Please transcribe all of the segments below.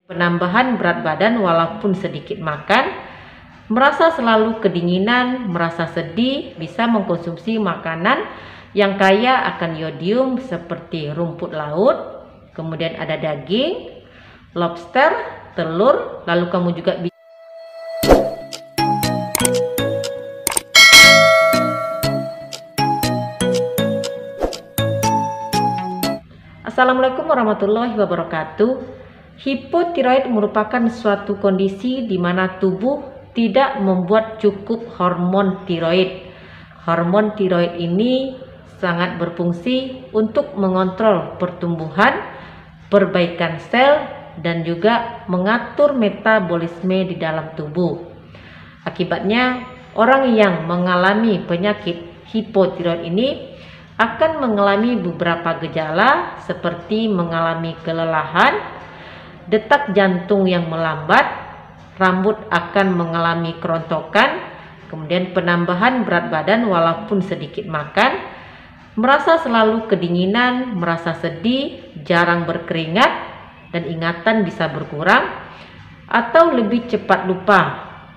penambahan berat badan walaupun sedikit makan, merasa selalu kedinginan, merasa sedih, bisa mengkonsumsi makanan yang kaya akan yodium seperti rumput laut, kemudian ada daging, lobster, telur, lalu kamu juga bisa Assalamualaikum warahmatullahi wabarakatuh. Hipotiroid merupakan suatu kondisi di mana tubuh tidak membuat cukup hormon tiroid. Hormon tiroid ini sangat berfungsi untuk mengontrol pertumbuhan, perbaikan sel, dan juga mengatur metabolisme di dalam tubuh. Akibatnya, orang yang mengalami penyakit hipotiroid ini akan mengalami beberapa gejala seperti mengalami kelelahan, detak jantung yang melambat, rambut akan mengalami kerontokan, kemudian penambahan berat badan walaupun sedikit makan, merasa selalu kedinginan, merasa sedih, jarang berkeringat, dan ingatan bisa berkurang atau lebih cepat lupa,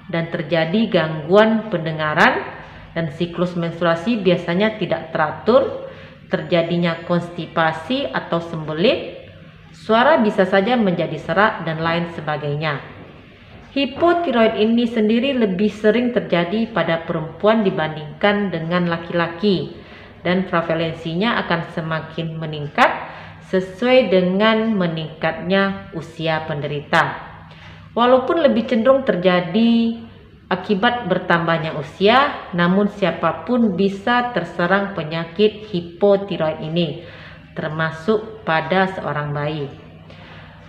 dan terjadi gangguan pendengaran, dan siklus menstruasi biasanya tidak teratur, terjadinya konstipasi atau sembelit, suara bisa saja menjadi serak, dan lain sebagainya. Hipotiroid ini sendiri lebih sering terjadi pada perempuan dibandingkan dengan laki-laki, dan prevalensinya akan semakin meningkat sesuai dengan meningkatnya usia penderita. Walaupun lebih cenderung terjadi akibat bertambahnya usia, namun siapapun bisa terserang penyakit hipotiroid ini, termasuk pada seorang bayi.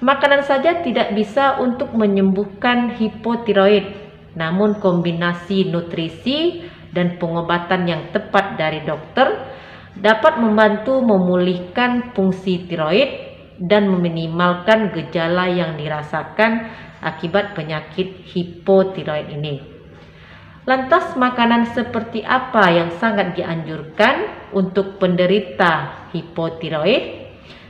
Makanan saja tidak bisa untuk menyembuhkan hipotiroid, namun kombinasi nutrisi dan pengobatan yang tepat dari dokter dapat membantu memulihkan fungsi tiroid dan meminimalkan gejala yang dirasakan akibat penyakit hipotiroid ini. Lantas makanan seperti apa yang sangat dianjurkan untuk penderita hipotiroid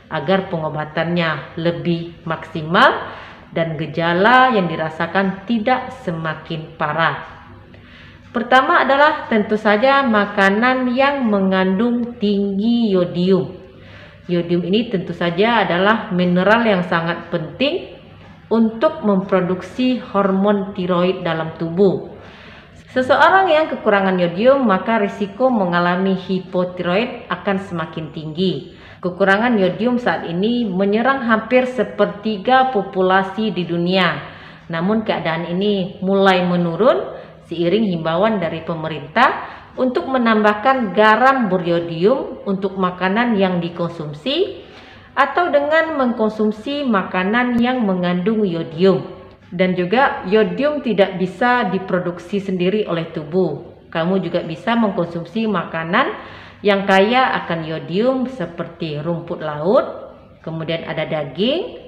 agar pengobatannya lebih maksimal dan gejala yang dirasakan tidak semakin parah? Pertama adalah tentu saja makanan yang mengandung tinggi yodium. Yodium ini tentu saja adalah mineral yang sangat penting untuk memproduksi hormon tiroid dalam tubuh. Seseorang yang kekurangan yodium maka risiko mengalami hipotiroid akan semakin tinggi. Kekurangan yodium saat ini menyerang hampir sepertiga populasi di dunia. Namun keadaan ini mulai menurun seiring himbauan dari pemerintah untuk menambahkan garam beryodium untuk makanan yang dikonsumsi, atau dengan mengkonsumsi makanan yang mengandung yodium. Dan juga yodium tidak bisa diproduksi sendiri oleh tubuh. Kamu juga bisa mengkonsumsi makanan yang kaya akan yodium seperti rumput laut, kemudian ada daging,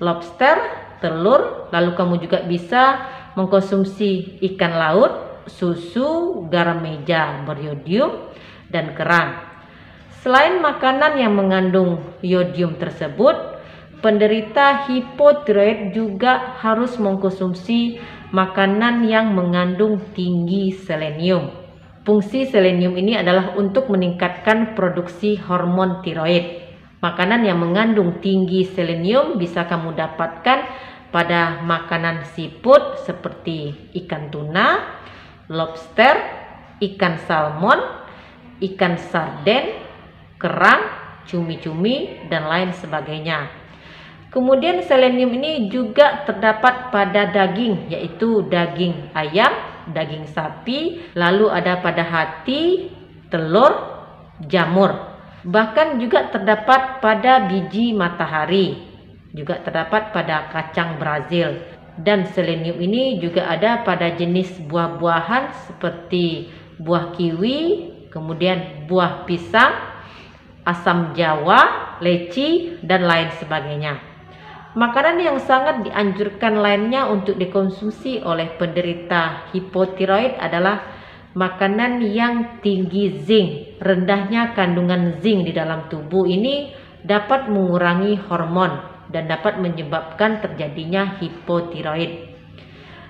lobster, telur, lalu kamu juga bisa mengkonsumsi ikan laut, susu, garam meja beryodium, dan kerang. Selain makanan yang mengandung yodium tersebut, penderita hipotiroid juga harus mengkonsumsi makanan yang mengandung tinggi selenium. Fungsi selenium ini adalah untuk meningkatkan produksi hormon tiroid. Makanan yang mengandung tinggi selenium bisa kamu dapatkan pada makanan seafood seperti ikan tuna, lobster, ikan salmon, ikan sarden, kerang, cumi-cumi, dan lain sebagainya. Kemudian selenium ini juga terdapat pada daging, yaitu daging ayam, daging sapi, lalu ada pada hati, telur, jamur. Bahkan juga terdapat pada biji matahari, juga terdapat pada kacang Brazil. Dan selenium ini juga ada pada jenis buah-buahan seperti buah kiwi, kemudian buah pisang, asam jawa, leci, dan lain sebagainya. Makanan yang sangat dianjurkan lainnya untuk dikonsumsi oleh penderita hipotiroid adalah makanan yang tinggi zinc. Rendahnya kandungan zinc di dalam tubuh ini dapat mengurangi hormon dan dapat menyebabkan terjadinya hipotiroid.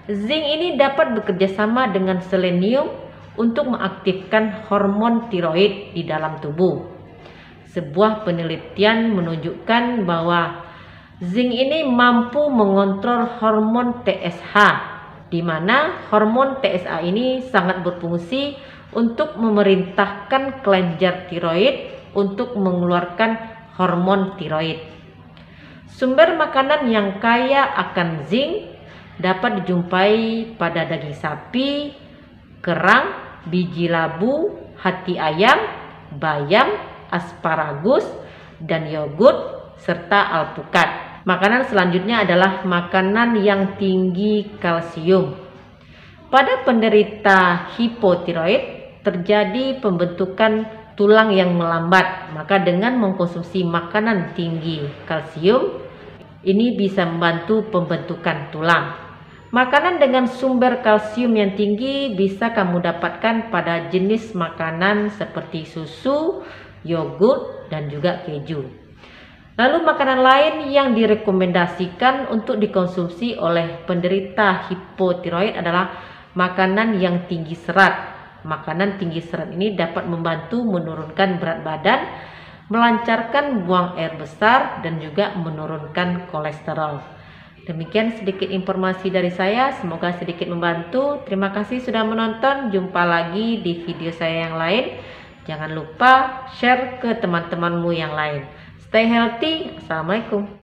Zinc ini dapat bekerja sama dengan selenium untuk mengaktifkan hormon tiroid di dalam tubuh. Sebuah penelitian menunjukkan bahwa zinc ini mampu mengontrol hormon TSH, di mana hormon TSH ini sangat berfungsi untuk memerintahkan kelenjar tiroid untuk mengeluarkan hormon tiroid. Sumber makanan yang kaya akan zinc dapat dijumpai pada daging sapi, kerang, biji labu, hati ayam, bayam, asparagus, dan yogurt, serta alpukat. Makanan selanjutnya adalah makanan yang tinggi kalsium. Pada penderita hipotiroid terjadi pembentukan tulang yang melambat, maka dengan mengkonsumsi makanan tinggi kalsium ini bisa membantu pembentukan tulang. Makanan dengan sumber kalsium yang tinggi bisa kamu dapatkan pada jenis makanan seperti susu, yogurt, dan juga keju. Lalu makanan lain yang direkomendasikan untuk dikonsumsi oleh penderita hipotiroid adalah makanan yang tinggi serat. Makanan tinggi serat ini dapat membantu menurunkan berat badan, melancarkan buang air besar, dan juga menurunkan kolesterol. Demikian sedikit informasi dari saya, semoga sedikit membantu. Terima kasih sudah menonton, jumpa lagi di video saya yang lain. Jangan lupa share ke teman-temanmu yang lain. Stay healthy. Assalamualaikum.